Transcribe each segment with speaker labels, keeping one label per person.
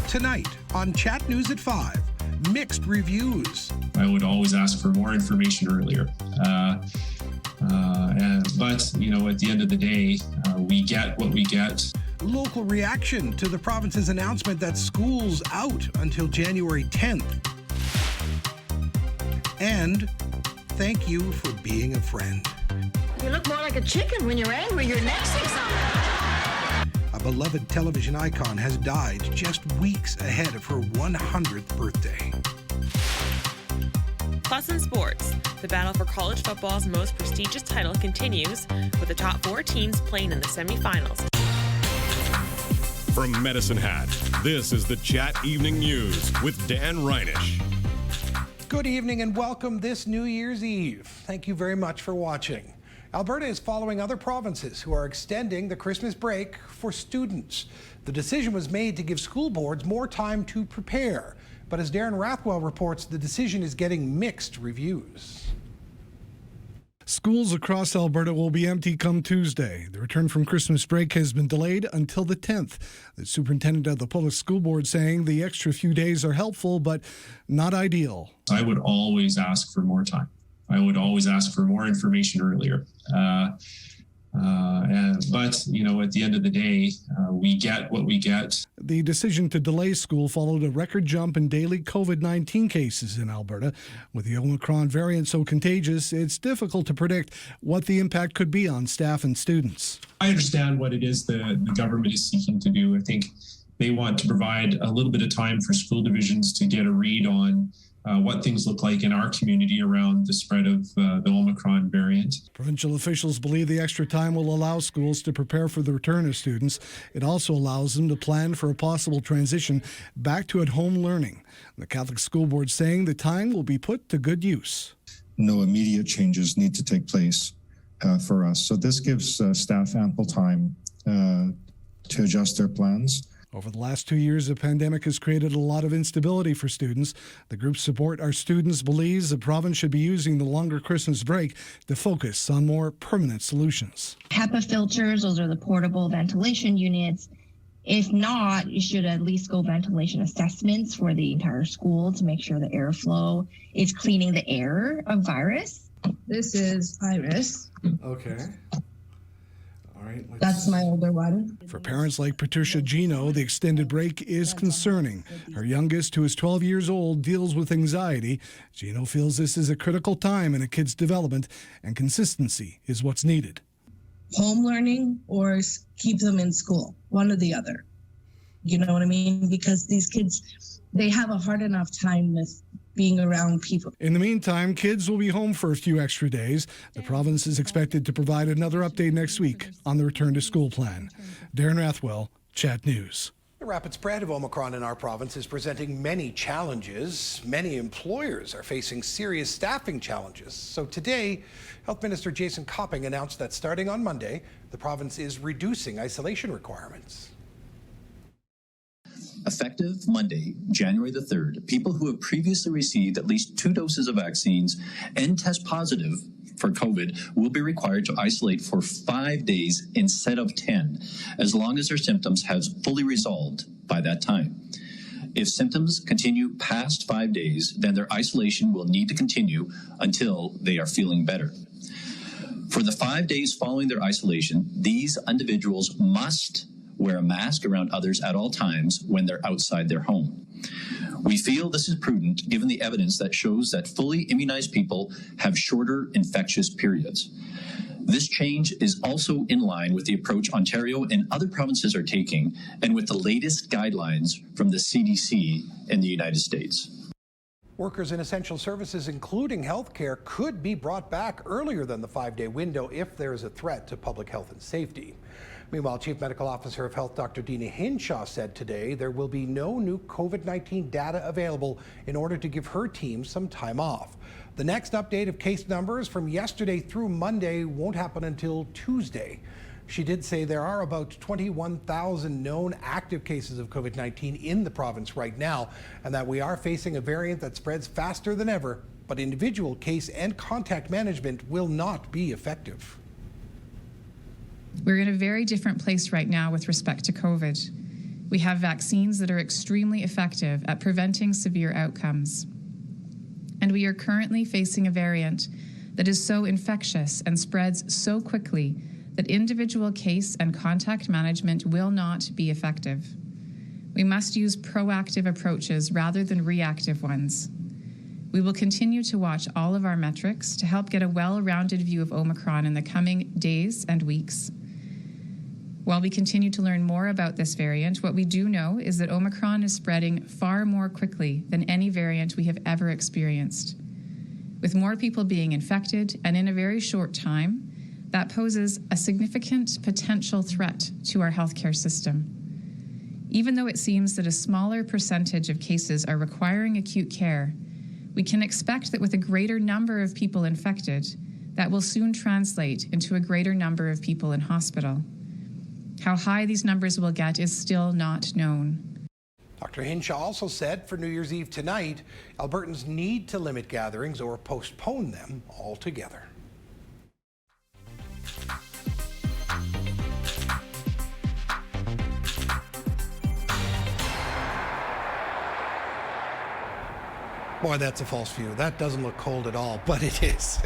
Speaker 1: Tonight on Chat News at 5, mixed reviews.
Speaker 2: I would always ask for more information earlier. But, you know, at the end of the day, we get what we get.
Speaker 1: Local reaction to the province's announcement that school's out until January 10th. And thank you for being a friend.
Speaker 3: You look more like a chicken when you're angry. Your neck's excited.
Speaker 1: A beloved television icon has died just weeks ahead of her 100th birthday.
Speaker 4: Plus in sports, the battle for college football's most prestigious title continues, with the top 4 teams playing in the semifinals.
Speaker 5: From Medicine Hat, this is the Chat Evening News with Dan Reynish.
Speaker 1: Good evening and welcome this New Year's Eve. Thank you very much for watching. Alberta is following other provinces who are extending the Christmas break for students. The decision was made to give school boards more time to prepare. But as Darren Rathwell reports, the decision is getting mixed reviews.
Speaker 6: Schools across Alberta will be empty come Tuesday. The return from Christmas break has been delayed until the 10th. The superintendent of the public school board saying the extra few days are helpful, but not ideal.
Speaker 2: I would always ask for more time. I would always ask for more information earlier. But, you know, at the end of the day, we get what we get.
Speaker 6: The decision to delay school followed a record jump in daily COVID-19 cases in Alberta. With the Omicron variant so contagious, it's difficult to predict what the impact could be on staff and students.
Speaker 2: I understand what it is the government is seeking to do. I think they want to provide a little bit of time for school divisions to get a read on what things look like in our community around the spread of the Omicron variant.
Speaker 6: Provincial officials believe the extra time will allow schools to prepare for the return of students. It also allows them to plan for a possible transition back to at-home learning. The Catholic School Board saying the time will be put to good use.
Speaker 7: No immediate changes need to take place for us. So this gives staff ample time to adjust their plans.
Speaker 6: Over the last 2 years, the pandemic has created a lot of instability for students. The group Support Our Students believes the province should be using the longer Christmas break to focus on more permanent solutions.
Speaker 8: HEPA filters, those are the portable ventilation units. If not, you should at least go ventilation assessments for the entire school to make sure the airflow is cleaning the air of virus.
Speaker 9: This is Iris.
Speaker 6: Okay.
Speaker 9: That's my older one.
Speaker 6: For parents like Patricia Gino, the extended break is concerning. Her youngest, who is 12 years old, deals with anxiety. Gino feels this is a critical time in a kid's development, and consistency is what's needed.
Speaker 9: Home learning or keep them in school, one or the other. You know what I mean? Because these kids, they have a hard enough time with being around people.
Speaker 6: In the meantime, kids will be home for a few extra days. The province is expected to provide another update next week on the return to school plan. Darren Rathwell, Chat News.
Speaker 1: The rapid spread of Omicron in our province is presenting many challenges. Many employers are facing serious staffing challenges. So today, Health Minister Jason Copping announced that starting on Monday, the province is reducing isolation requirements.
Speaker 10: Effective Monday, January the 3rd, people who have previously received at least 2 doses of vaccines and test positive for COVID will be required to isolate for 5 days instead of 10, as long as their symptoms have fully resolved by that time. If symptoms continue past 5 days, then their isolation will need to continue until they are feeling better. For the 5 days following their isolation, these individuals must wear a mask around others at all times when they're outside their home. We feel this is prudent given the evidence that shows that fully immunized people have shorter infectious periods. This change is also in line with the approach Ontario and other provinces are taking and with the latest guidelines from the CDC in the United States.
Speaker 1: Workers in essential services, including healthcare, could be brought back earlier than the 5-day window if there is a threat to public health and safety. Meanwhile, Chief Medical Officer of Health Dr. Dina Hinshaw said today there will be no new COVID-19 data available in order to give her team some time off. The next update of case numbers from yesterday through Monday won't happen until Tuesday. She did say there are about 21,000 known active cases of COVID-19 in the province right now, and that we are facing a variant that spreads faster than ever, but individual case and contact management will not be effective.
Speaker 11: We're in a very different place right now with respect to COVID. We have vaccines that are extremely effective at preventing severe outcomes. And we are currently facing a variant that is so infectious and spreads so quickly that individual case and contact management will not be effective. We must use proactive approaches rather than reactive ones. We will continue to watch all of our metrics to help get a well-rounded view of Omicron in the coming days and weeks. While we continue to learn more about this variant, what we do know is that Omicron is spreading far more quickly than any variant we have ever experienced. With more people being infected and in a very short time, that poses a significant potential threat to our healthcare system. Even though it seems that a smaller percentage of cases are requiring acute care, we can expect that with a greater number of people infected, that will soon translate into a greater number of people in hospital. How high these numbers will get is still not known.
Speaker 1: Dr. Hinshaw also said for New Year's Eve tonight, Albertans need to limit gatherings or postpone them altogether. Boy, that's a false view. That doesn't look cold at all, but it is.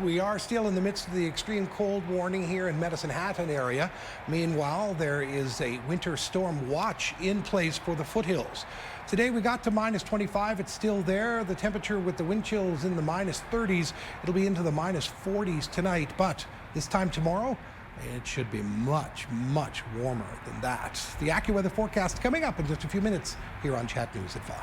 Speaker 1: We are still in the midst of the extreme cold warning here in Medicine Hat area. Meanwhile, there is a winter storm watch in place for the foothills. Today we got to minus 25. It's still there. The temperature with the wind chills in the minus 30s. It'll be into the minus 40s tonight, but this time tomorrow, it should be much, much warmer than that. The AccuWeather forecast coming up in just a few minutes here on Chat News at 5.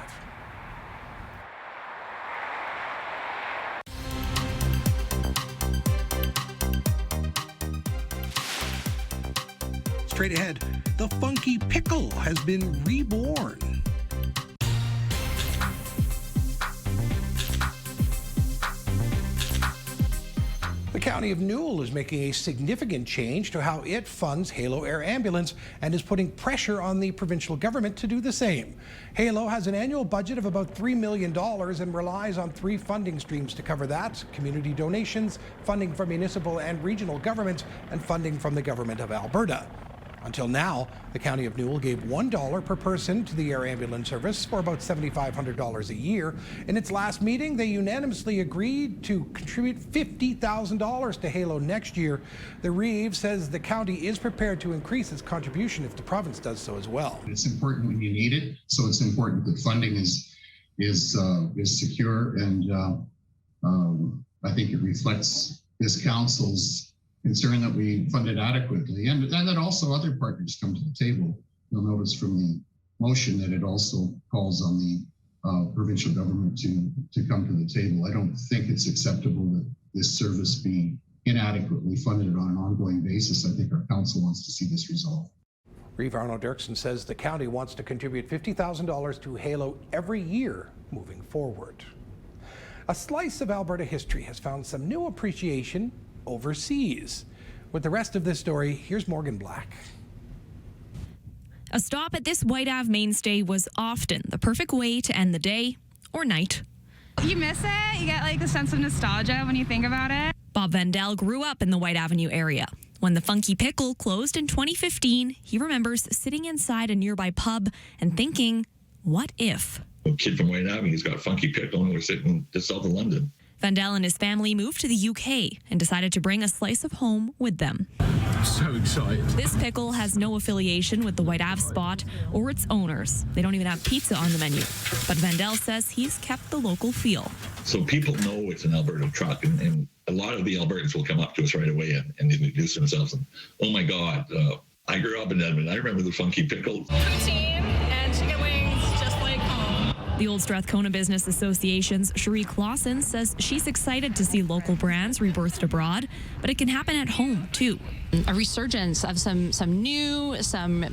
Speaker 1: Straight ahead, the funky pickle has been reborn. The County of Newell is making a significant change to how it funds Halo Air Ambulance and is putting pressure on the provincial government to do the same. Halo has an annual budget of about $3 million and relies on 3 funding streams to cover that: community donations, funding from municipal and regional governments, and funding from the Government of Alberta. Until now, the County of Newell gave $1 per person to the air ambulance service for about $7,500 a year. In its last meeting, they unanimously agreed to contribute $50,000 to Halo next year. The Reeve says the county is prepared to increase its contribution if the province does so as well.
Speaker 12: It's important when you need it, so it's important that funding is secure, and I think it reflects this council's concern that we fund it adequately, and that also other partners come to the table. You'll notice from the motion that it also calls on the provincial government to come to the table. I don't think it's acceptable that this service be inadequately funded on an ongoing basis. I think our council wants to see this resolved.
Speaker 1: Reeve Arnold Dirksen says the county wants to contribute $50,000 to Halo every year moving forward. A slice of Alberta history has found some new appreciation overseas. With the rest of this story, here's Morgan Black.
Speaker 13: A stop at this White Ave mainstay was often the perfect way to end the day or night.
Speaker 14: You miss it. You get like a sense of nostalgia when you think about it.
Speaker 13: Bob Vandell grew up in the White Avenue area. When the Funky Pickle closed in 2015, he remembers sitting inside a nearby pub and thinking, what if?
Speaker 15: A kid from White Avenue, he's got Funky Pickle, and we're sitting just south of London.
Speaker 13: Vandell and his family moved to the UK and decided to bring a slice of home with them.
Speaker 16: So excited.
Speaker 13: This pickle has no affiliation with the White Ave spot or its owners. They don't even have pizza on the menu. But Vandell says he's kept the local feel.
Speaker 15: So people know it's an Alberta truck, and a lot of the Albertans will come up to us right away and introduce themselves. And, oh my God, I grew up in Edmonton. I remember the Funky Pickle.
Speaker 14: Poutine and chicken wings, just like home.
Speaker 13: The Old Strathcona Business Association's Cherie Clausen says she's excited to see local brands rebirthed abroad, but it can happen at home too.
Speaker 17: A resurgence of some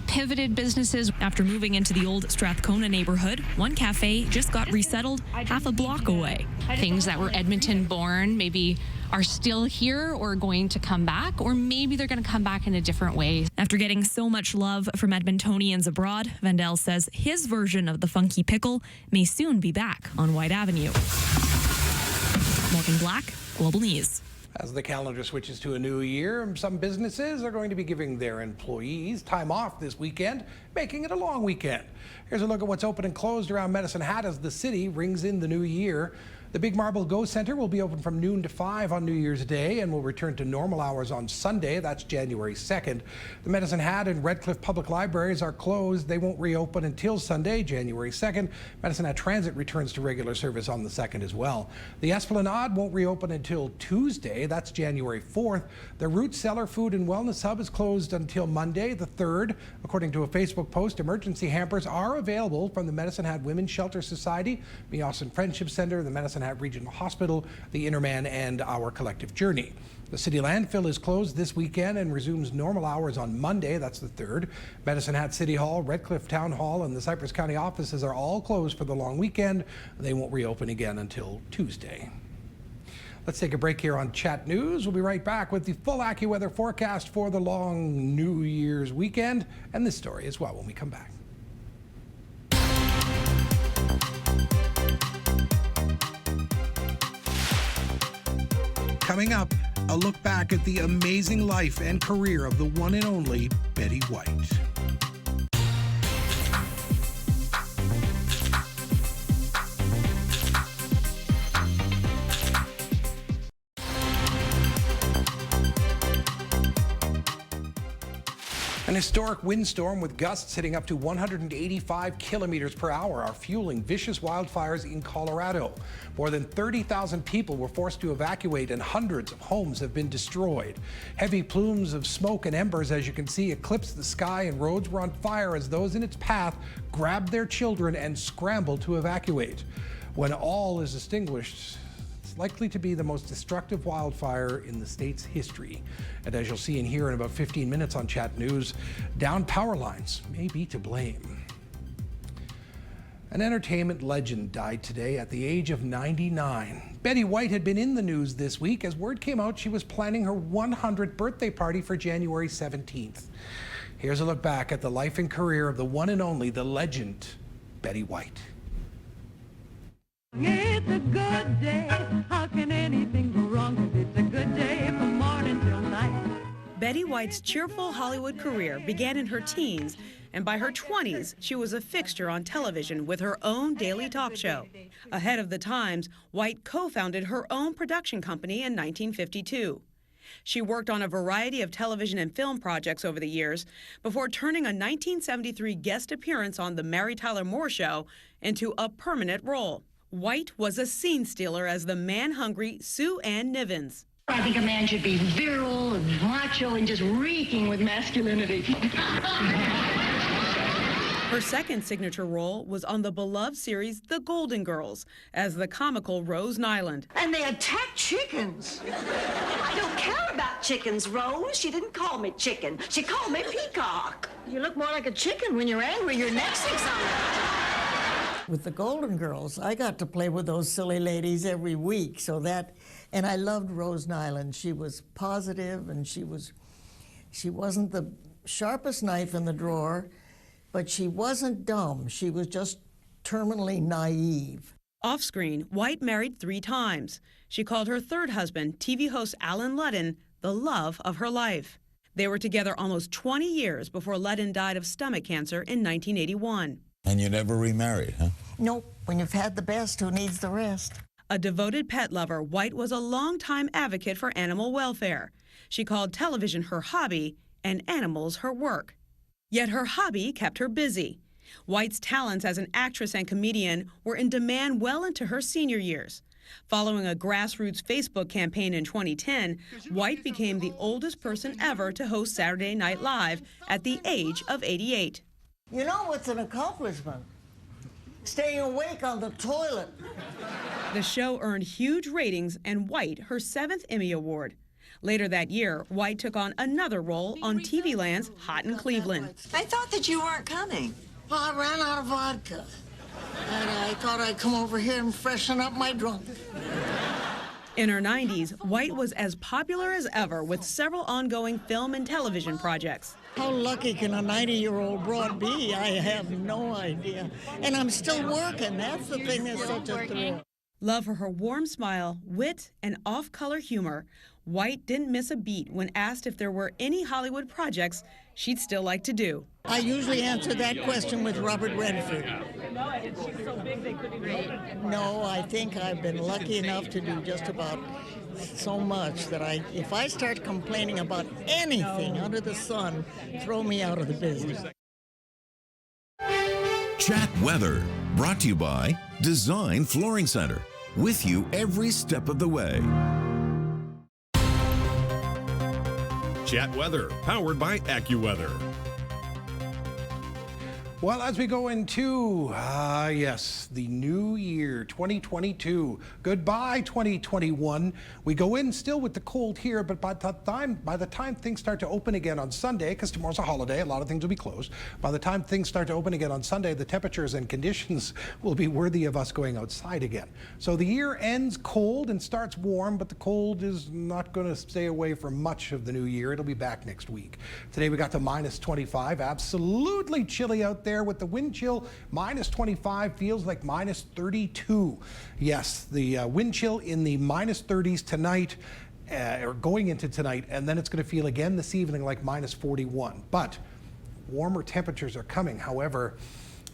Speaker 17: pivoted businesses.
Speaker 13: After moving into the Old Strathcona neighborhood, one cafe just got resettled half a block away.
Speaker 17: Things that were Edmonton born maybe are still here or going to come back, or maybe they're going to come back in a different way.
Speaker 13: After getting so much love from Edmontonians abroad, Vandell says his version of the Funky Pickle may soon be back on White Avenue. Morgan Black, Global News.
Speaker 1: As the calendar switches to a new year, some businesses are going to be giving their employees time off this weekend, making it a long weekend. Here's a look at what's open and closed around Medicine Hat as the city rings in the new year. The Big Marble Go Center will be open from noon to 5 on New Year's Day and will return to normal hours on Sunday. That's January 2nd. The Medicine Hat and Redcliffe Public Libraries are closed. They won't reopen until Sunday, January 2nd. Medicine Hat Transit returns to regular service on the 2nd as well. The Esplanade won't reopen until Tuesday. That's January 4th. The Root Cellar Food and Wellness Hub is closed until Monday, the 3rd. According to a Facebook post, emergency hampers are available from the Medicine Hat Women's Shelter Society, Meowson Friendship Center, the Medicine Hat Regional Hospital, the Interman, and Our Collective Journey. The city landfill is closed this weekend and resumes normal hours on Monday, that's the 3rd. Medicine Hat City Hall, Redcliffe Town Hall, and the Cypress County offices are all closed for the long weekend. They won't reopen again until Tuesday. Let's take a break here on Chat News. We'll be right back with the full AccuWeather forecast for the long New Year's weekend and this story as well when we come back. Coming up, a look back at the amazing life and career of the one and only Betty White. An historic windstorm with gusts hitting up to 185 kilometers per hour are fueling vicious wildfires in Colorado. More than 30,000 people were forced to evacuate and hundreds of homes have been destroyed. Heavy plumes of smoke and embers, as you can see, eclipsed the sky and roads were on fire as those in its path grabbed their children and scrambled to evacuate. When all is extinguished, likely to be the most destructive wildfire in the state's history. And as you'll see and hear in about 15 minutes on Chat News, downed power lines may be to blame. An entertainment legend died today at the age of 99. Betty White had been in the news this week as word came out she was planning her 100th birthday party for January 17th. Here's a look back at the life and career of the one and only, the legend, Betty White.
Speaker 16: It's a good day. How can anything go wrong? It's a good day from morning till night.
Speaker 18: Betty White's cheerful Hollywood career began in her teens, and by her 20s, she was a fixture on television with her own daily talk show. Ahead of the times, White co-founded her own production company in 1952. She worked on a variety of television and film projects over the years before turning a 1973 guest appearance on The Mary Tyler Moore Show into a permanent role. White was a scene stealer as the man-hungry Sue Ann Nivens.
Speaker 3: I think a man should be virile and macho and just reeking with masculinity.
Speaker 18: Her second signature role was on the beloved series The Golden Girls as the comical Rose Nyland.
Speaker 3: And they attack chickens. I don't care about chickens, Rose. She didn't call me chicken. She called me peacock. You look more like a chicken when you're angry. Your neck sticks out.
Speaker 19: With the Golden Girls, I got to play with those silly ladies every week, and I loved Rose Nyland. She was positive, and she wasn't the sharpest knife in the drawer, but she wasn't dumb. She was just terminally naive.
Speaker 18: Off-screen, White married 3 times. She called her third husband, TV host Alan Ludden, the love of her life. They were together almost 20 years before Ludden died of stomach cancer in 1981.
Speaker 20: And you never remarried, huh?
Speaker 19: Nope. When you've had the best, who needs the rest?
Speaker 18: A devoted pet lover, White was a longtime advocate for animal welfare. She called television her hobby and animals her work. Yet her hobby kept her busy. White's talents as an actress and comedian were in demand well into her senior years. Following a grassroots Facebook campaign in 2010, White became the oldest person ever to host Saturday Night Live at the age of 88.
Speaker 19: You know what's an accomplishment? Staying awake on the toilet.
Speaker 18: The show earned huge ratings and White her 7th Emmy Award. Later that year, White took on another role on TV Land's Hot in Cleveland.
Speaker 3: I thought that you weren't coming.
Speaker 19: Well, I ran out of vodka, and I thought I'd come over here and freshen up my drunk.
Speaker 18: In her 90s, White was as popular as ever with several ongoing film and television projects.
Speaker 19: How lucky can a 90-year-old broad be? I have no idea. And I'm still working. That's the thing that's such a thrill.
Speaker 18: Love for her warm smile, wit, and off-color humor, White didn't miss a beat when asked if there were any Hollywood projects she'd still like to do.
Speaker 19: I usually answer that question with Robert Redford. No, I think I've been lucky enough to do just about so much that if I start complaining about anything under the sun, throw me out of the business.
Speaker 5: Chat Weather, brought to you by Design Flooring Center, with you every step of the way. Chat Weather, powered by AccuWeather.
Speaker 1: Well, as we go into, the new year, 2022. Goodbye, 2021. We go in still with the cold here, but by the time things start to open again on Sunday, because tomorrow's a holiday, a lot of things will be closed. By the time things start to open again on Sunday, the temperatures and conditions will be worthy of us going outside again. So the year ends cold and starts warm, but the cold is not going to stay away for much of the new year. It'll be back next week. Today we got to minus 25, absolutely chilly out there with the wind chill. Minus 25 feels like minus 32. Yes, the wind chill in the minus 30s tonight, or going into tonight, and then it's going to feel again this evening like minus 41. But warmer temperatures are coming. However,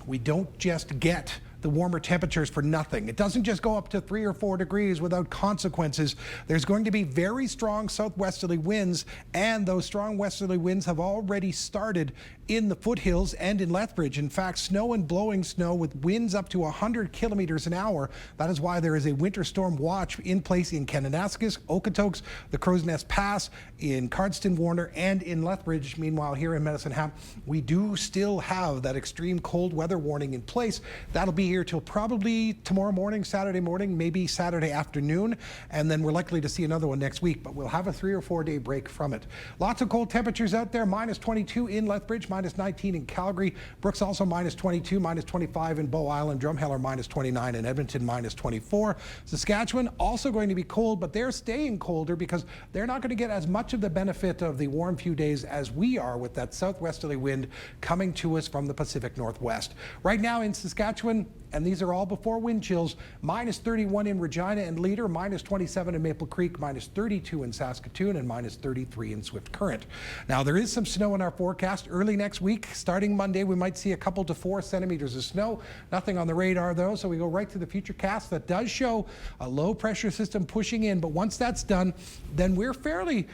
Speaker 1: we don't just get the warmer temperatures for nothing. It doesn't just go up to 3 or 4 degrees without consequences. There's going to be very strong southwesterly winds, and those strong westerly winds have already started in the foothills and in Lethbridge. In fact, snow and blowing snow with winds up to 100 kilometers an hour. That is why there is a winter storm watch in place in Kananaskis, Okotoks, the Crow's Nest Pass, in Cardston, Warner, and in Lethbridge. Meanwhile, here in Medicine Hat, we do still have that extreme cold weather warning in place. That'll be here till probably tomorrow morning, Saturday morning, maybe Saturday afternoon, and then we're likely to see another one next week, but we'll have a 3 or 4 day break from it. Lots of cold temperatures out there. Minus 22 in Lethbridge, minus 19 in Calgary. Brooks also minus 22, minus 25 in Bow Island. Drumheller minus 29 in Edmonton, minus 24. Saskatchewan also going to be cold, but they're staying colder because they're not going to get as much of the benefit of the warm few days as we are with that southwesterly wind coming to us from the Pacific Northwest. Right now in Saskatchewan, and these are all before wind chills, minus 31 in Regina and Leader, minus 27 in Maple Creek, minus 32 in Saskatoon, and minus 33 in Swift Current. Now, there is some snow in our forecast early next week. Starting Monday, we might see a couple to 4 centimeters of snow. Nothing on the radar, though, so we go right to the future cast that does show a low pressure system pushing in. But once that's done, then we're fairly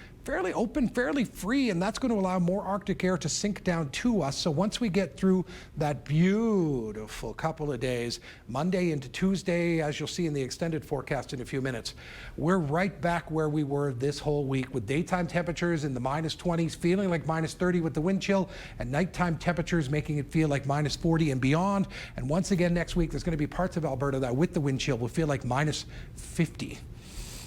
Speaker 1: open, fairly free, and that's going to allow more Arctic air to sink down to us. So once we get through that beautiful couple of days, Monday into Tuesday, as you'll see in the extended forecast in a few minutes, we're right back where we were this whole week with daytime temperatures in the minus 20s, feeling like minus 30 with the wind chill, and nighttime temperatures making it feel like minus 40 and beyond. And once again next week, there's going to be parts of Alberta that with the wind chill will feel like minus 50.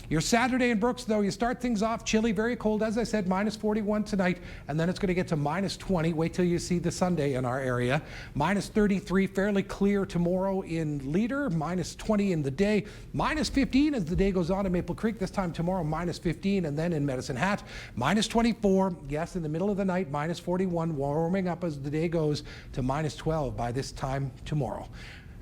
Speaker 1: Your Saturday in Brooks, though, you start things off chilly, very cold. As I said, minus 41 tonight, and then it's going to get to minus 20. Wait till you see the Sunday in our area. Minus 33, fairly clear tomorrow in Leader. Minus 20 in the day. Minus 15 as the day goes on in Maple Creek. This time tomorrow, minus 15, and then in Medicine Hat, minus 24. Yes, in the middle of the night, minus 41, warming up as the day goes to minus 12 by this time tomorrow.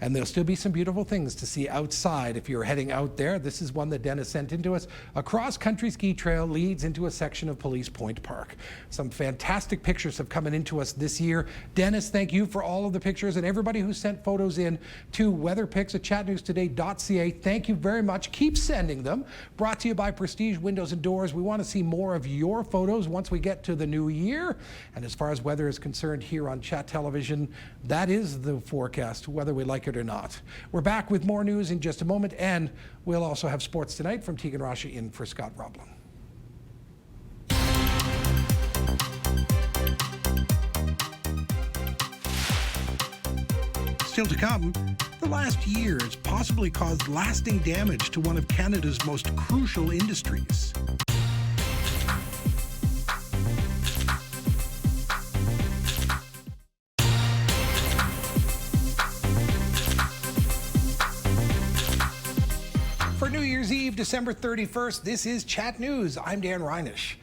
Speaker 1: And there'll still be some beautiful things to see outside if you're heading out there. This is one that Dennis sent into us. A cross-country ski trail leads into a section of Police Point Park. Some fantastic pictures have come into us this year. Dennis, thank you for all of the pictures, and everybody who sent photos in to weatherpics@chatnewstoday.ca. Thank you very much. Keep sending them. Brought to you by Prestige Windows and Doors. We want to see more of your photos once we get to the new year. And as far as weather is concerned here on Chat Television, that is the forecast, whether we like it or not. We're back with more news in just a moment, and we'll also have sports tonight from Tegan Rasha in for Scott Roblin. Still to come, the last year has possibly caused lasting damage to one of Canada's most crucial industries. For New Year's Eve, December 31st, this is Chat News. I'm Dan Reynish.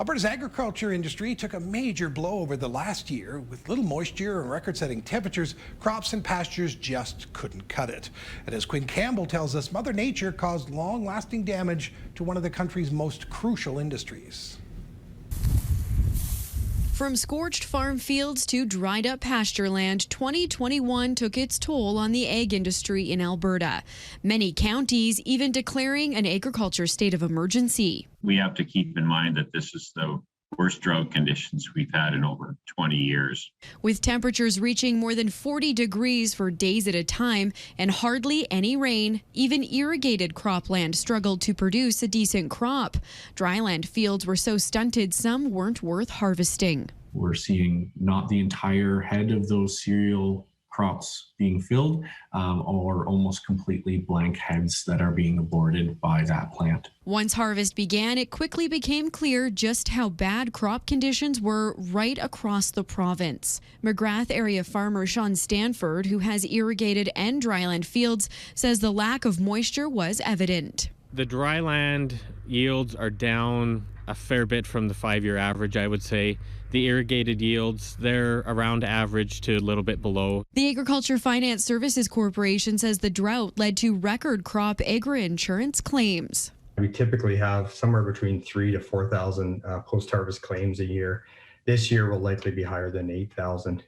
Speaker 1: Alberta's agriculture industry took a major blow over the last year. With little moisture and record-setting temperatures, crops and pastures just couldn't cut it. And as Quinn Campbell tells us, Mother Nature caused long-lasting damage to one of the country's most crucial industries.
Speaker 21: From scorched farm fields to dried up pasture land, 2021 took its toll on the ag industry in Alberta. Many counties even declaring an agriculture state of emergency.
Speaker 22: We have to keep in mind that this is the worst drought conditions we've had in over 20 years.
Speaker 21: With temperatures reaching more than 40 degrees for days at a time and hardly any rain, even irrigated cropland struggled to produce a decent crop. Dryland fields were so stunted some weren't worth harvesting.
Speaker 23: We're seeing not the entire head of those cereal crops being filled, or almost completely blank heads that are being aborted by that plant.
Speaker 21: Once harvest began, it quickly became clear just how bad crop conditions were right across the province. McGrath area farmer Sean Stanford, who has irrigated and dryland fields, says the lack of moisture was evident.
Speaker 24: The dryland yields are down a fair bit from the 5-year average, I would say. The irrigated yields, they're around average to a little bit below.
Speaker 21: The Agriculture Finance Services Corporation says the drought led to record crop agri-insurance claims.
Speaker 25: We typically have somewhere between 3,000 to 4,000 post-harvest claims a year. This year will likely be higher than 8,000.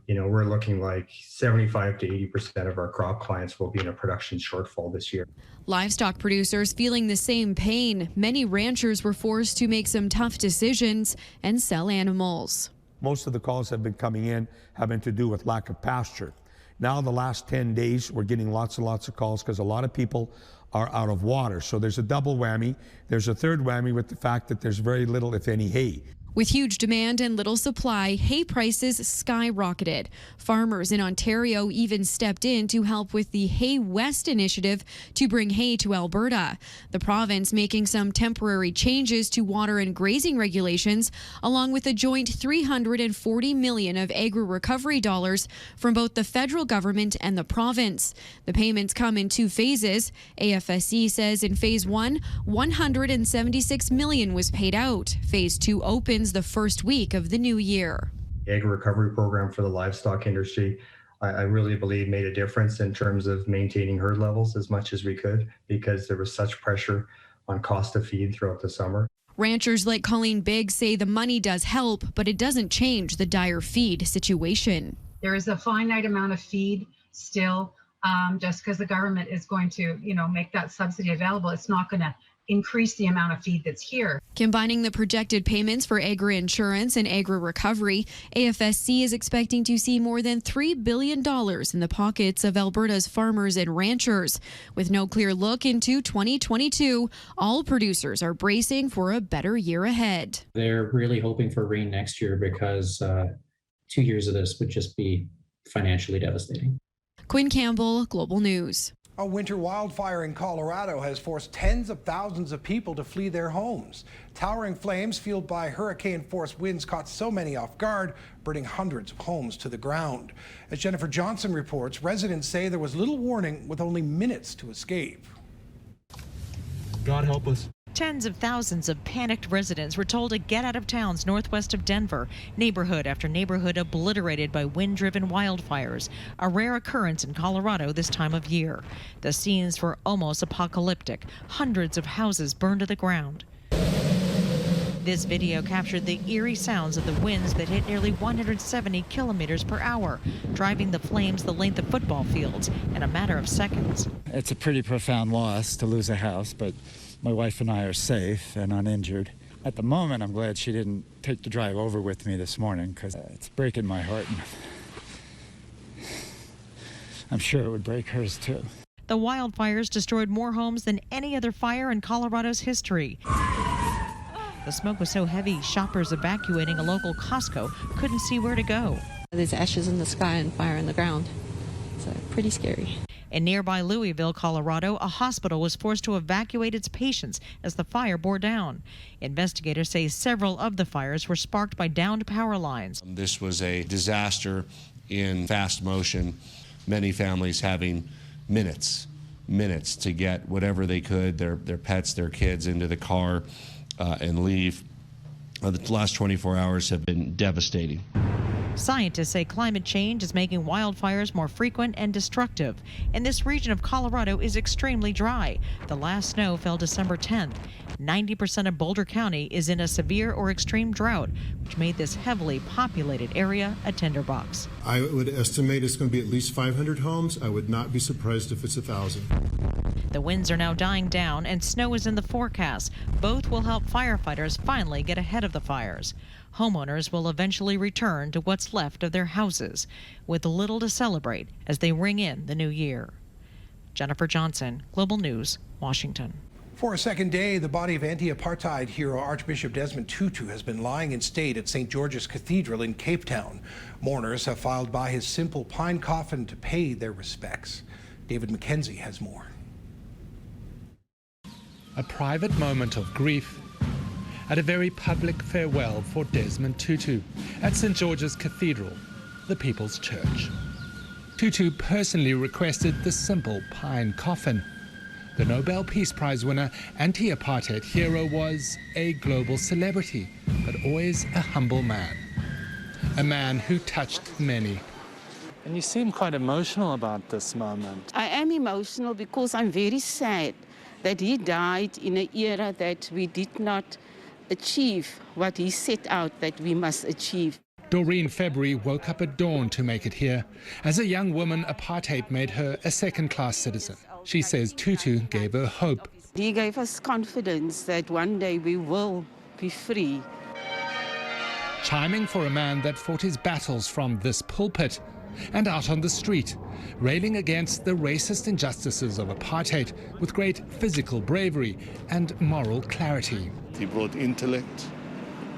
Speaker 25: We're looking like 75 to 80% of our crop clients will be in a production shortfall this year.
Speaker 21: Livestock producers feeling the same pain. Many ranchers were forced to make some tough decisions and sell animals.
Speaker 26: Most of the calls have been coming in having to do with lack of pasture. Now the last 10 days, we're getting lots and lots of calls because a lot of people are out of water. So there's a double whammy. There's a third whammy with the fact that there's very little, if any, hay.
Speaker 21: With huge demand and little supply, hay prices skyrocketed. Farmers in Ontario even stepped in to help with the Hay West initiative to bring hay to Alberta. The province making some temporary changes to water and grazing regulations, along with a joint $340 million of agri-recovery dollars from both the federal government and the province. The payments come in 2 phases. AFSC says in phase 1, $176 million was paid out. Phase 2 opens the first week of the new year.
Speaker 25: The Agri Recovery Program for the livestock industry, I really believe made a difference in terms of maintaining herd levels as much as we could because there was such pressure on cost of feed throughout the summer.
Speaker 21: Ranchers like Colleen Biggs say the money does help, but it doesn't change the dire feed situation.
Speaker 27: There is a finite amount of feed still. Just because the government is going to, make that subsidy available, it's not going to increase the amount of feed that's here.
Speaker 21: Combining the projected payments for agri-insurance and agri-recovery, AFSC is expecting to see more than $3 billion in the pockets of Alberta's farmers and ranchers. With no clear look into 2022, all producers are bracing for a better year ahead.
Speaker 28: They're really hoping for rain next year because 2 years of this would just be financially devastating.
Speaker 21: Quinn Campbell, Global News.
Speaker 1: A winter wildfire in Colorado has forced tens of thousands of people to flee their homes. Towering flames fueled by hurricane-force winds caught so many off guard, burning hundreds of homes to the ground. As Jennifer Johnson reports, residents say there was little warning with only minutes to escape.
Speaker 29: God help us.
Speaker 30: Tens of thousands of panicked residents were told to get out of towns northwest of Denver. Neighborhood after neighborhood obliterated by wind-driven wildfires, a rare occurrence in Colorado this time of year. The scenes were almost apocalyptic. Hundreds of houses burned to the ground. This video captured the eerie sounds of the winds that hit nearly 170 kilometers per hour, driving the flames the length of football fields in a matter of seconds.
Speaker 31: It's a pretty profound loss to lose a house, but my wife and I are safe and uninjured. At the moment, I'm glad she didn't take the drive over with me this morning because it's breaking my heart. I'm sure it would break hers too.
Speaker 30: The wildfires destroyed more homes than any other fire in Colorado's history. The smoke was so heavy, shoppers evacuating a local Costco couldn't see where to go.
Speaker 32: There's ashes in the sky and fire in the ground. It's pretty scary.
Speaker 30: In nearby Louisville, Colorado, a hospital was forced to evacuate its patients as the fire bore down. Investigators say several of the fires were sparked by downed power lines.
Speaker 33: This was a disaster in fast motion, many families having minutes to get whatever they could, their pets, their kids, into the car and leave. The last 24 hours have been devastating.
Speaker 30: Scientists say climate change is making wildfires more frequent and destructive, and this region of Colorado is extremely dry. The last snow fell December 10th. 90% of Boulder County is in a severe or extreme drought, which made this heavily populated area a tinderbox.
Speaker 2: I would estimate it's going to be at least 500 homes. I would not be surprised if it's 1,000.
Speaker 30: The winds are now dying down and snow is in the forecast. Both will help firefighters finally get ahead of the fires. Homeowners will eventually return to what's left of their houses, with little to celebrate as they ring in the new year. Jennifer Johnson, Global News, Washington.
Speaker 1: For a second day, the body of anti-apartheid hero Archbishop Desmond Tutu has been lying in state at St. George's Cathedral in Cape Town. Mourners have filed by his simple pine coffin to pay their respects. David McKenzie has more.
Speaker 4: A private moment of grief at a very public farewell for Desmond Tutu at St. George's Cathedral, the People's Church. Tutu personally requested the simple pine coffin. The Nobel Peace Prize winner, anti-apartheid hero, was a global celebrity, but always a humble man. A man who touched many. And you seem quite emotional about this moment.
Speaker 6: I am emotional because I'm very sad that he died in an era that we did not achieve what he set out that we must achieve.
Speaker 4: Doreen February woke up at dawn to make it here. As a young woman, apartheid made her a second-class citizen. She says Tutu gave her hope.
Speaker 6: He gave us confidence that one day we will be free.
Speaker 4: Chiming for a man that fought his battles from this pulpit and out on the street, railing against the racist injustices of apartheid with great physical bravery and moral clarity.
Speaker 7: He brought intellect,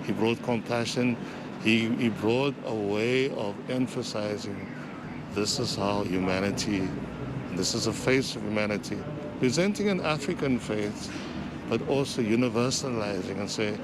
Speaker 7: he brought compassion, he brought a way of emphasizing this is how humanity, this is a face of humanity, presenting an African faith, but also universalizing and say,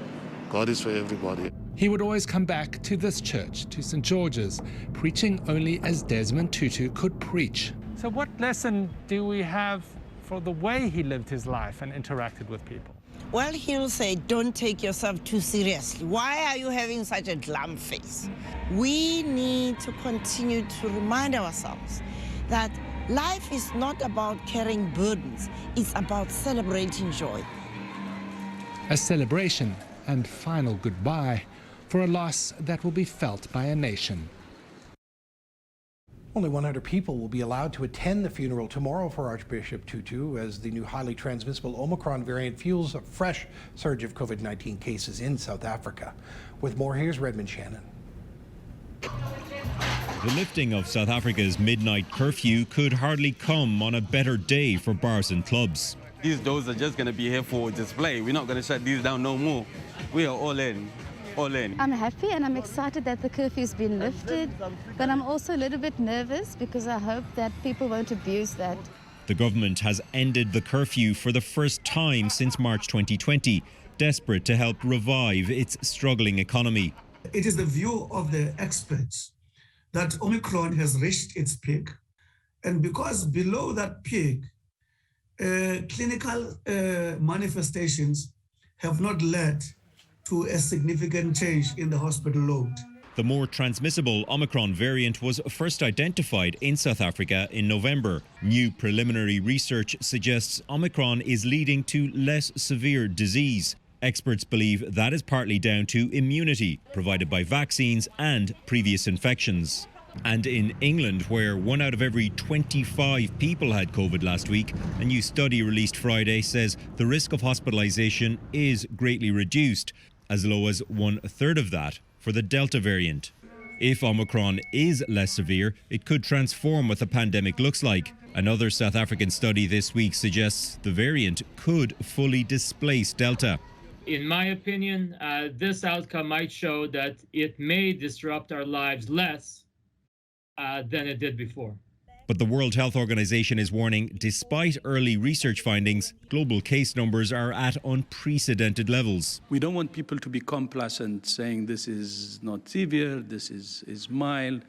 Speaker 7: God is for everybody.
Speaker 4: He would always come back to this church, to St. George's, preaching only as Desmond Tutu could preach. So what lesson do we have for the way he lived his life and interacted with people?
Speaker 8: Well, he'll say, don't take yourself too seriously. Why are you having such a glum face? We need to continue to remind ourselves that life is not about carrying burdens. It's about celebrating joy.
Speaker 4: A celebration and final goodbye for a loss that will be felt by a nation.
Speaker 1: Only 100 people will be allowed to attend the funeral tomorrow for Archbishop Tutu as the new highly transmissible Omicron variant fuels a fresh surge of COVID-19 cases in South Africa. With more, here's Redmond Shannon.
Speaker 9: The lifting of South Africa's midnight curfew could hardly come on a better day for bars and clubs.
Speaker 10: These doors are just going to be here for display. We're not going to shut these down no more. We are all in. All in.
Speaker 11: I'm happy and I'm excited that the curfew's been lifted, but I'm also a little bit nervous because I hope that people won't abuse that.
Speaker 9: The government has ended the curfew for the first time since March 2020, desperate to help revive its struggling economy.
Speaker 12: It is the view of the experts that Omicron has reached its peak, and because below that peak, clinical manifestations have not led to a significant change in the hospital load.
Speaker 9: The more transmissible Omicron variant was first identified in South Africa in November. New preliminary research suggests Omicron is leading to less severe disease. Experts believe that is partly down to immunity provided by vaccines and previous infections. And in England, where 1 out of every 25 people had COVID last week, a new study released Friday says the risk of hospitalisation is greatly reduced, as low as 1/3 of that for the Delta variant. If Omicron is less severe, it could transform what the pandemic looks like. Another South African study this week suggests the variant could fully displace Delta.
Speaker 13: In my opinion, this outcome might show that it may disrupt our lives less than it did before.
Speaker 9: But the World Health Organization is warning, despite early research findings, global case numbers are at unprecedented levels.
Speaker 14: We don't want people to be complacent, saying this is not severe, this is mild,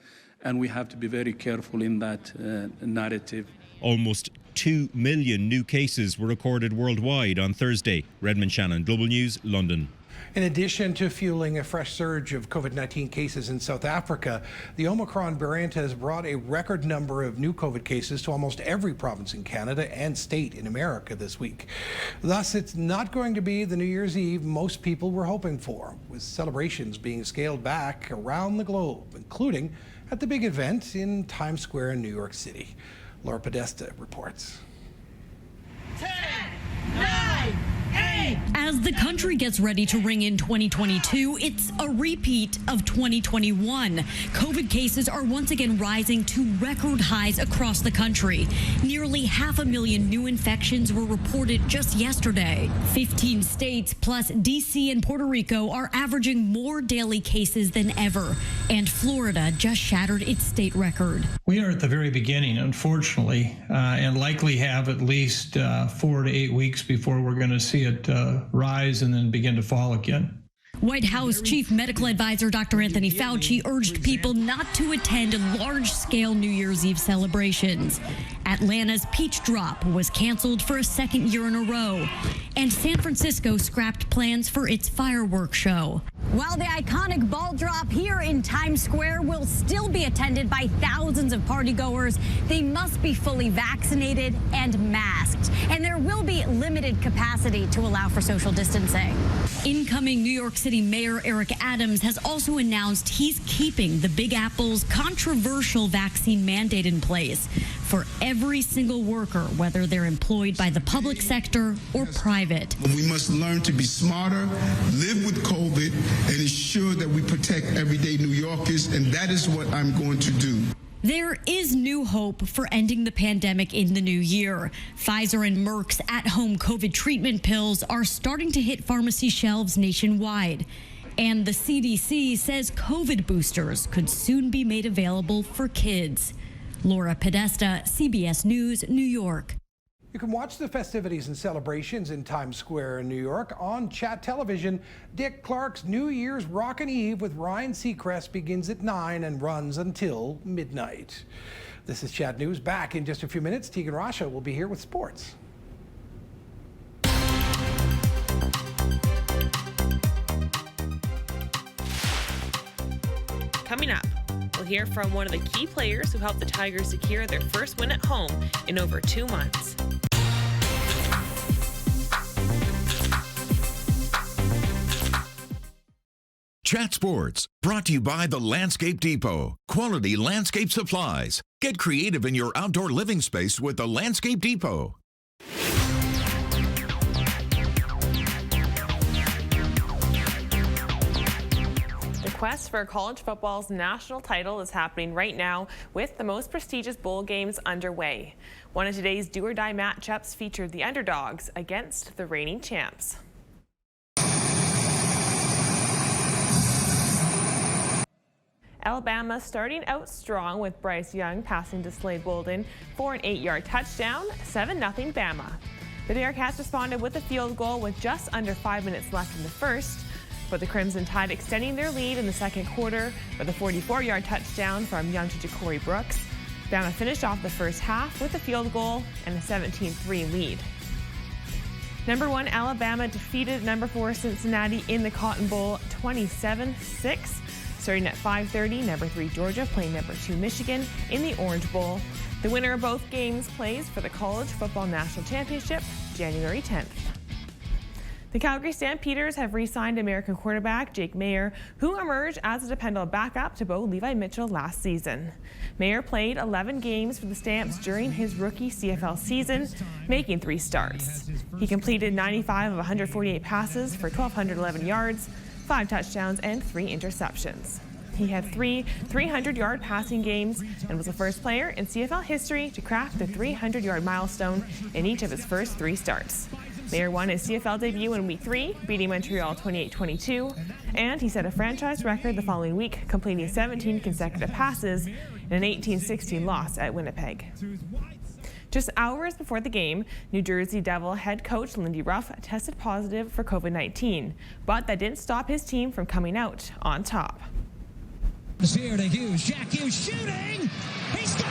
Speaker 14: and we have to be very careful in that narrative.
Speaker 9: Almost 2 million new cases were recorded worldwide on Thursday. Redmond Shannon, Global News, London.
Speaker 1: In addition to fueling a fresh surge of COVID-19 cases in South Africa, the Omicron variant has brought a record number of new COVID cases to almost every province in Canada and state in America this week. Thus, it's not going to be the New Year's Eve most people were hoping for, with celebrations being scaled back around the globe, including at the big event in Times Square in New York City. Laura Podesta reports.
Speaker 3: 10, 9, 8. As the country gets ready to ring in 2022, it's a repeat of 2021. COVID cases are once again rising to record highs across the country. Nearly 500,000 new infections were reported just yesterday. 15 states plus D.C. and Puerto Rico are averaging more daily cases than ever. And Florida just shattered its state record.
Speaker 5: We are at the very beginning, unfortunately, and likely have at least 4 to 8 weeks before we're going to see it rise and then begin to fall again.
Speaker 3: White House Chief Medical Advisor Dr. Anthony Fauci urged people not to attend large-scale New Year's Eve celebrations. Atlanta's Peach Drop was canceled for a second year in a row, and San Francisco scrapped plans for its fireworks show. While the iconic ball drop here in Times Square will still be attended by thousands of partygoers, they must be fully vaccinated and masked, and there will be limited capacity to allow for social distancing. Incoming New York City Mayor Eric Adams has also announced he's keeping the Big Apple's controversial vaccine mandate in place for every single worker, whether they're employed by the public sector or private.
Speaker 15: We must learn to be smarter, live with COVID, and ensure that we protect everyday New Yorkers, and that is what I'm going to do.
Speaker 3: There is new hope for ending the pandemic in the new year. Pfizer and Merck's at-home COVID treatment pills are starting to hit pharmacy shelves nationwide. And the CDC says COVID boosters could soon be made available for kids. Laura Podesta, CBS News, New York.
Speaker 1: You can watch the festivities and celebrations in Times Square in New York on Chat Television. Dick Clark's New Year's Rockin' Eve with Ryan Seacrest begins at 9 and runs until midnight. This is Chat News. Back in just a few minutes. Tegan Rasha will be here with sports.
Speaker 16: Coming up, we'll hear from one of the key players who helped the Tigers secure their first win at home in over 2 months.
Speaker 17: Chat Sports, brought to you by the Landscape Depot. Quality landscape supplies. Get creative in your outdoor living space with the Landscape Depot.
Speaker 16: The quest for college football's national title is happening right now with the most prestigious bowl games underway. One of today's do-or-die matchups featured the underdogs against the reigning champs. Alabama starting out strong with Bryce Young passing to Slade Bolden for an 8-yard touchdown, 7-0 Bama. The Bearcats responded with a field goal with just under 5 minutes left in the first, but the Crimson Tide extending their lead in the second quarter with a 44-yard touchdown from Young to Ja'Cory Brooks. Bama finished off the first half with a field goal and a 17-3 lead. Number 1 Alabama defeated number 4 Cincinnati in the Cotton Bowl 27-6. Starting at 5:30, number 3 Georgia playing number 2 Michigan in the Orange Bowl. The winner of both games plays for the College Football National Championship January 10th. The Calgary Stampeders have re-signed American quarterback Jake Maier, who emerged as a dependable backup to Bo Levi Mitchell last season. Maier played 11 games for the Stamps during his rookie CFL season, making 3 starts. He completed 95 of 148 passes for 1,211 yards, 5 touchdowns, and 3 interceptions. He had 3 300-yard passing games and was the first player in CFL history to crack the 300-yard milestone in each of his first 3 starts. Maier won his CFL debut in Week 3, beating Montreal 28-22, and he set a franchise record the following week, completing 17 consecutive passes in an 18-16 loss at Winnipeg. Just hours before the game, New Jersey Devil head coach Lindy Ruff tested positive for COVID-19, but that didn't stop his team from coming out on top.
Speaker 18: Here to Hughes. Jack Hughes shooting. He scores!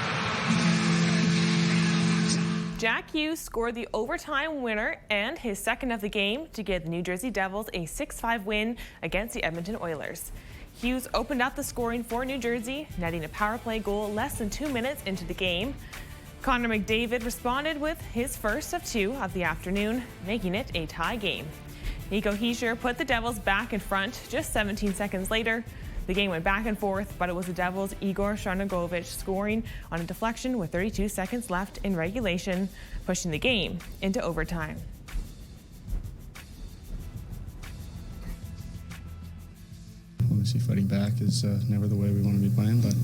Speaker 16: Jack Hughes scored the overtime winner and his second of the game to give the New Jersey Devils a 6-5 win against the Edmonton Oilers. Hughes opened up the scoring for New Jersey, netting a power play goal less than 2 minutes into the game. Connor McDavid responded with his first of 2 of the afternoon, making it a tie game. Nico Hischier put the Devils back in front just 17 seconds later. The game went back and forth, but it was the Devils' Igor Sharangovich scoring on a deflection with 32 seconds left in regulation, pushing the game into overtime.
Speaker 19: Obviously, fighting back is never the way we want to be playing, but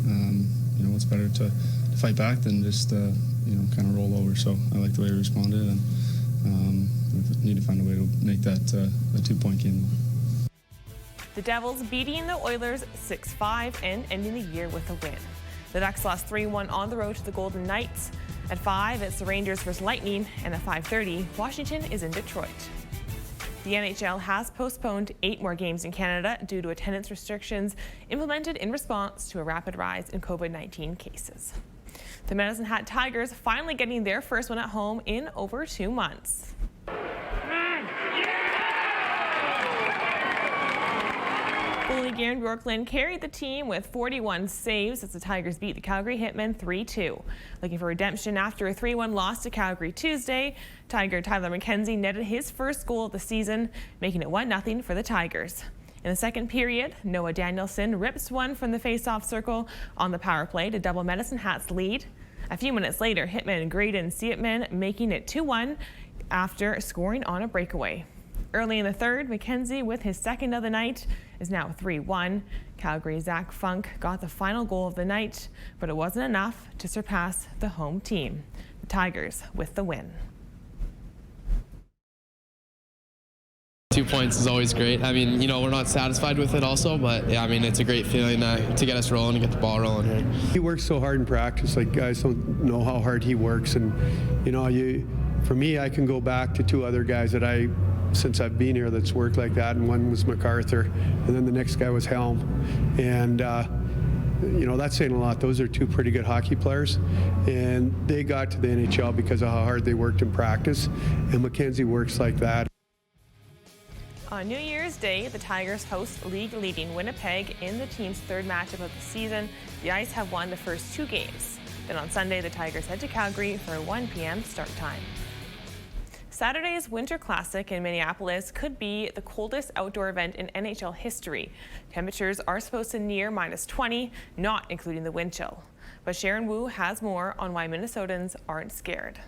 Speaker 19: you know, it's better to fight back than just you know, kind of roll over. So I like the way we responded, and we need to find a way to make that a 2-point game.
Speaker 16: The Devils beating the Oilers 6-5 and ending the year with a win. The Ducks lost 3-1 on the road to the Golden Knights. At 5, it's the Rangers vs. Lightning, and at 5:30, Washington is in Detroit. The NHL has postponed 8 more games in Canada due to attendance restrictions implemented in response to a rapid rise in COVID-19 cases. The Medicine Hat Tigers finally getting their first win at home in over 2 months. Goalie Garen Bjorklund carried the team with 41 saves as the Tigers beat the Calgary Hitmen 3-2. Looking for redemption after a 3-1 loss to Calgary Tuesday, Tiger Tyler McKenzie netted his first goal of the season, making it 1-0 for the Tigers. In the second period, Noah Danielson rips one from the face-off circle on the power play to double Medicine Hat's lead. A few minutes later, Hitman Graydon Sietman making it 2-1 after scoring on a breakaway. Early in the third, McKenzie, with his second of the night, is now 3-1. Calgary's Zach Funk got the final goal of the night, but it wasn't enough to surpass the home team. The Tigers with the win.
Speaker 20: 2 points is always great. I mean, you know, we're not satisfied with it also, but yeah, I mean, it's a great feeling to get us rolling and get the ball rolling here.
Speaker 21: He works so hard in practice. Like, guys don't know how hard he works. And, you know, for me, I can go back to 2 other guys that since I've been here, that's worked like that, and one was MacArthur, and then the next guy was Helm. And, you know, that's saying a lot. Those are 2 pretty good hockey players, and they got to the NHL because of how hard they worked in practice, and McKenzie works like that.
Speaker 16: On New Year's Day, the Tigers host league-leading Winnipeg in the team's 3rd matchup of the season. The Ice have won the first 2 games. Then on Sunday, the Tigers head to Calgary for a 1 p.m. start time. Saturday's Winter Classic in Minneapolis could be the coldest outdoor event in NHL history. Temperatures are supposed to near -20, not including the wind chill. But Sharon Wu has more on why Minnesotans aren't scared.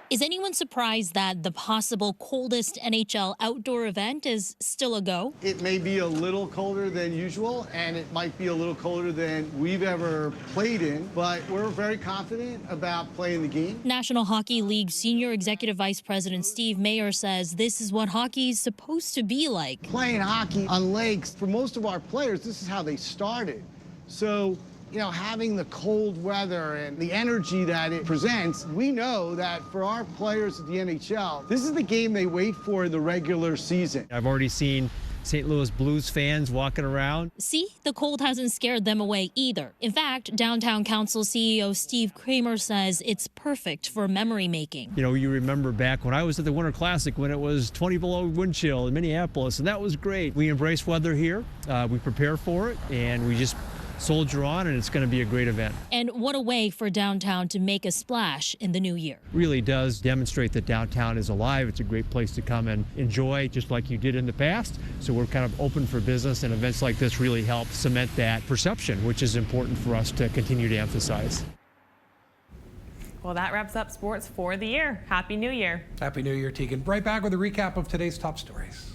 Speaker 3: Is anyone surprised that the possible coldest NHL outdoor event is still a go?
Speaker 22: It may be a little colder than usual, and it might be a little colder than we've ever played in, but we're very confident about playing the game.
Speaker 3: National Hockey League Senior Executive Vice President Steve Mayer says this is what hockey is supposed to be like.
Speaker 22: Playing hockey on lakes, for most of our players, this is how they started. So, you know, having the cold weather and the energy that it presents, we know that for our players at the NHL, this is the game they wait for in the regular season.
Speaker 23: I've already seen St. Louis Blues fans walking around.
Speaker 3: See, the cold hasn't scared them away either. In fact, Downtown Council CEO Steve Kramer says it's perfect for memory making.
Speaker 23: You know, you remember back when I was at the Winter Classic when it was 20 below wind chill in Minneapolis, and that was great. We embrace weather here, we prepare for it, and we just soldier on, and it's going to be a great event.
Speaker 3: And what a way for downtown to make a splash in the new year.
Speaker 23: Really does demonstrate that downtown is alive. It's a great place to come and enjoy, just like you did in the past. So we're kind of open for business, and events like this really help cement that perception, which is important for us to continue to emphasize.
Speaker 16: Well, that wraps up sports for the year. Happy New Year.
Speaker 1: Happy New Year, Tegan. Right back with a recap of today's top stories.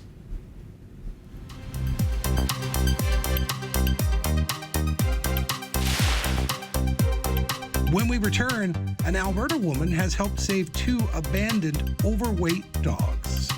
Speaker 1: When we return, an Alberta woman has helped save 2 abandoned overweight dogs.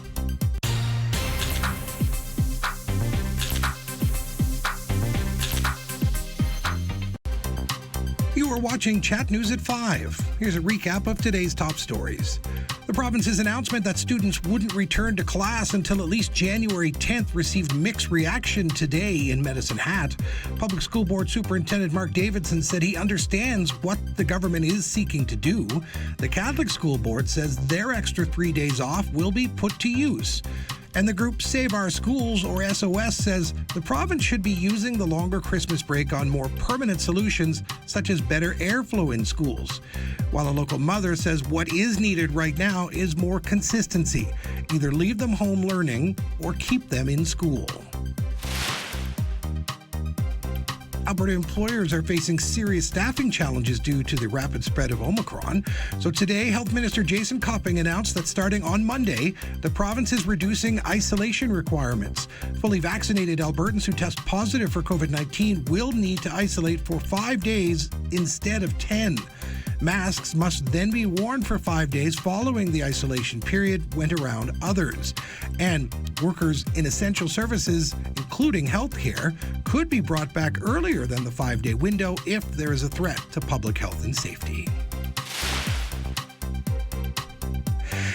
Speaker 1: You are watching Chat News at 5. Here's a recap of today's top stories. The province's announcement that students wouldn't return to class until at least January 10th received mixed reaction today in Medicine Hat. Public School Board Superintendent Mark Davidson said he understands what the government is seeking to do. The Catholic School Board says their extra 3 days off will be put to use. And the group Save Our Schools, or SOS, says the province should be using the longer Christmas break on more permanent solutions, such as better airflow in schools. While a local mother says what is needed right now is more consistency. Either leave them home learning or keep them in school. Alberta employers are facing serious staffing challenges due to the rapid spread of Omicron. So today, Health Minister Jason Copping announced that starting on Monday, the province is reducing isolation requirements. Fully vaccinated Albertans who test positive for COVID-19 will need to isolate for 5 days instead of 10. Masks must then be worn for 5 days following the isolation period when around others. And workers in essential services, including healthcare, could be brought back earlier than the 5-day window if there is a threat to public health and safety.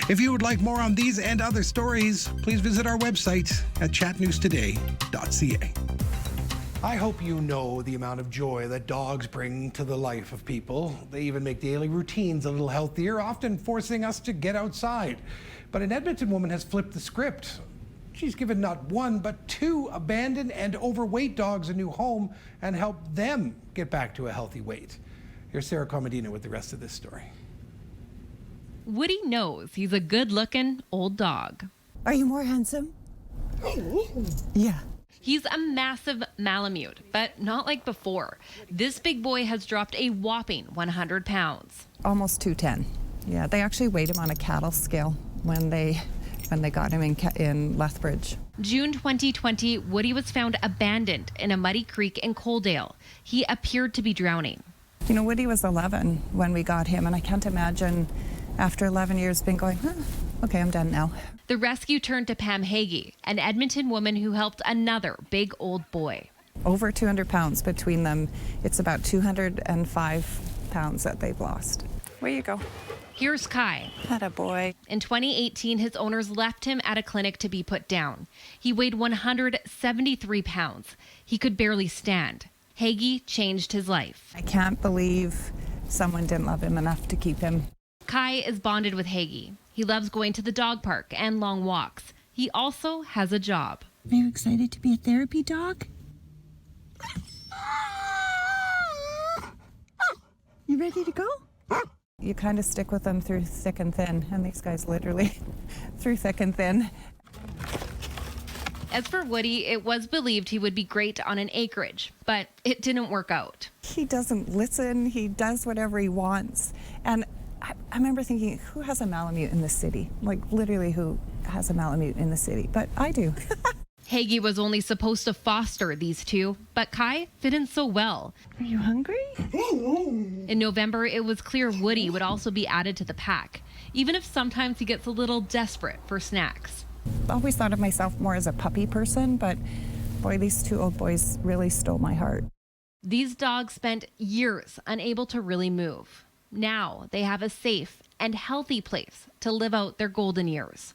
Speaker 1: If you would like more on these and other stories, please visit our website at chatnewstoday.ca. I hope you know the amount of joy that dogs bring to the life of people. They even make daily routines a little healthier, often forcing us to get outside. But an Edmonton woman has flipped the script. She's given not one, but 2 abandoned and overweight dogs a new home and helped them get back to a healthy weight. Here's Sarah Comedina with the rest of this story.
Speaker 2: Woody knows he's a good-looking old dog.
Speaker 6: Are you more handsome? Yeah.
Speaker 2: He's a massive Malamute, but not like before. This big boy has dropped a whopping 100 pounds.
Speaker 6: Almost 210. Yeah, they actually weighed him on a cattle scale when they got him in Lethbridge.
Speaker 2: June 2020, Woody was found abandoned in a muddy creek in Coaldale. He appeared to be drowning.
Speaker 6: You know, Woody was 11 when we got him, and I can't imagine after 11 years being going, okay, I'm done now.
Speaker 2: The rescue turned to Pam Hagee, an Edmonton woman who helped another big old boy.
Speaker 6: Over 200 pounds between them. It's about 205 pounds that they've lost. Where you go?
Speaker 2: Here's Kai.
Speaker 6: Atta boy.
Speaker 2: In 2018, his owners left him at a clinic to be put down. He weighed 173 pounds. He could barely stand. Hagee changed his life.
Speaker 6: I can't believe someone didn't love him enough to keep him.
Speaker 2: Kai is bonded with Hagee. He loves going to the dog park and long walks. He also has a job.
Speaker 6: Are you excited to be a therapy dog? You ready to go? You kind of stick with them through thick and thin, and these guys literally through thick and thin.
Speaker 2: As for Woody, it was believed he would be great on an acreage, but it didn't work out.
Speaker 6: He doesn't listen. He does whatever he wants. And I remember thinking, who has a Malamute in the city? Like, literally, who has a Malamute in the city? But I do.
Speaker 2: Hagee was only supposed to foster these 2, but Kai fit in so well.
Speaker 6: Are you hungry?
Speaker 2: In November, it was clear Woody would also be added to the pack, even if sometimes he gets a little desperate for snacks.
Speaker 6: I always thought of myself more as a puppy person, but boy, these 2 old boys really stole my heart.
Speaker 2: These dogs spent years unable to really move. Now they have a safe and healthy place to live out their golden years.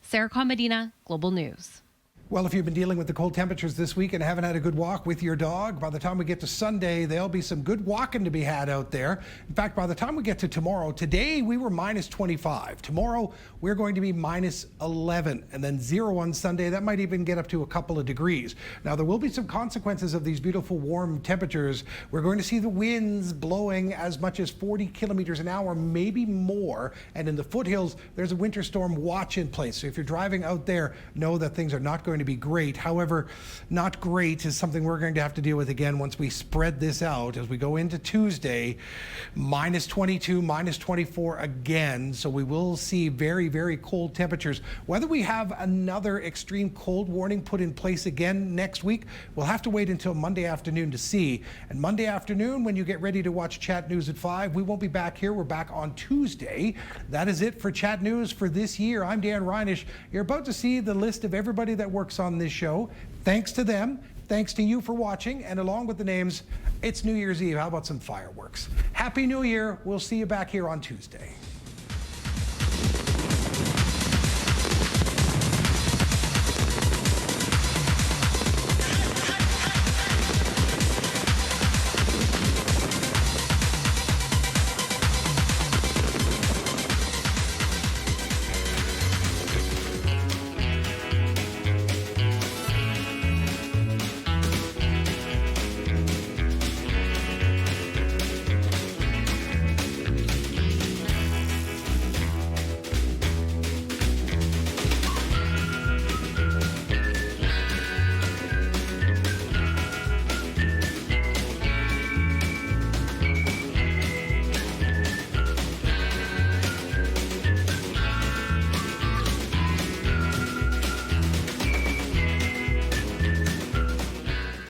Speaker 2: Sarah Comedina, Global News.
Speaker 1: Well, if you've been dealing with the cold temperatures this week and haven't had a good walk with your dog, by the time we get to Sunday, there'll be some good walking to be had out there. In fact, by the time we get to tomorrow, today we were minus 25. Tomorrow, we're going to be minus 11, and then 0 on Sunday. That might even get up to a couple of degrees. Now, there will be some consequences of these beautiful warm temperatures. We're going to see the winds blowing as much as 40 kilometers an hour, maybe more. And in the foothills, there's a winter storm watch in place. So if you're driving out there, know that things are not going to be great. However, not great is something we're going to have to deal with again once we spread this out as we go into Tuesday. Minus 22, minus 24 again. So we will see very, very cold temperatures. Whether we have another extreme cold warning put in place again next week, we'll have to wait until Monday afternoon to see. And Monday afternoon, when you get ready to watch Chat News at 5, we won't be back here. We're back on Tuesday. That is it for Chat News for this year. I'm Dan Reynish. You're about to see the list of everybody that works on this show. Thanks to them. thanks to you for watching, and along with the names, it's New Year's Eve. How about some fireworks? Happy New Year. We'll see you back here on Tuesday.